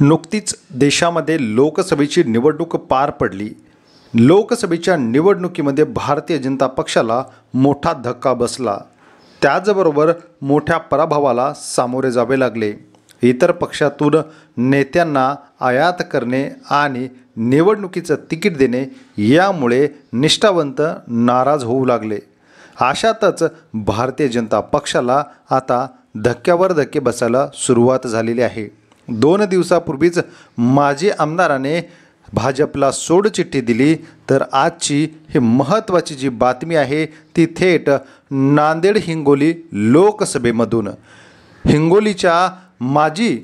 नुकतीच देशामध्ये लोकसभेची निवडणूक पार पडली। लोकसभेच्या निवडणुकीमध्ये भारतीय जनता पक्षाला मोठा धक्का बसला। त्याचबरोबर मोठ्या पराभवाला सामोरे जावे लागले। इतर पक्षातून नेत्यांना आयात करणे आणि निवडणुकीचं तिकीट देणे यामुळे निष्ठावंत नाराज होऊ लागले। अशातच भारतीय जनता पक्षाला आता धक्क्यावर धक्के बसायला सुरुवात झालेली आहे। 2 दिवसापूर्वीच माजी आमदाराने भाजपला सोडचिठ्ठी दिली, तर आजची ही महत्त्वाची जी बातमी आहे ती थेट नांदेड हिंगोली लोकसभेमधून। हिंगोलीच्या माजी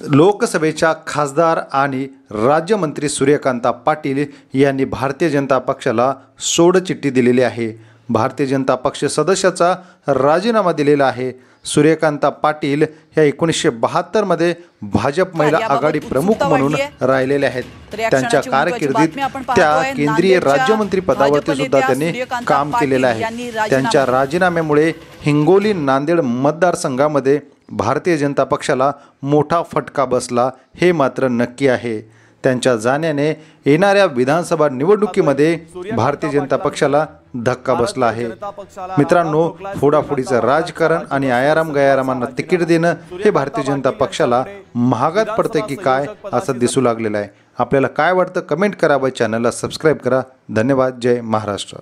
लोकसभेच्या खासदार आणि राज्यमंत्री सूर्यकांता पाटील यांनी भारतीय जनता पक्षाला सोडचिठ्ठी दिलेली आहे। भारतीय जनता पक्ष सदस्याचा राजीनामा दिलेला आहे। सूर्यकांता पाटील ह्या 1972 मध्ये भाजप महिला आघाडी प्रमुख म्हणून राहिलेले आहेत। त्यांच्या कारकिर्दीत त्या केंद्रीय राज्यमंत्री पदावरती सुद्धा त्यांनी काम केलेलं आहे। त्यांच्या राजीनाम्यामुळे हिंगोली नांदेड मतदारसंघामध्ये भारतीय जनता पक्षाला मोठा फटका बसला हे मात्र नक्की आहे। त्यांच्या जाण्याने येणाऱ्या विधानसभा निवडणुकीमध्ये भारतीय जनता पक्षाला धक्का बसला आहे। मित्रांनो, फोडाफोडीचं राजकारण आणि आयाराम गयारामांना तिकीट देणं हे भारतीय जनता पक्षाला महागात पडते की काय असं दिसू लागलेलं आहे। आपल्याला काय वाटतं कमेंट करा व चॅनलला सबस्क्राईब करा। धन्यवाद। जय महाराष्ट्र।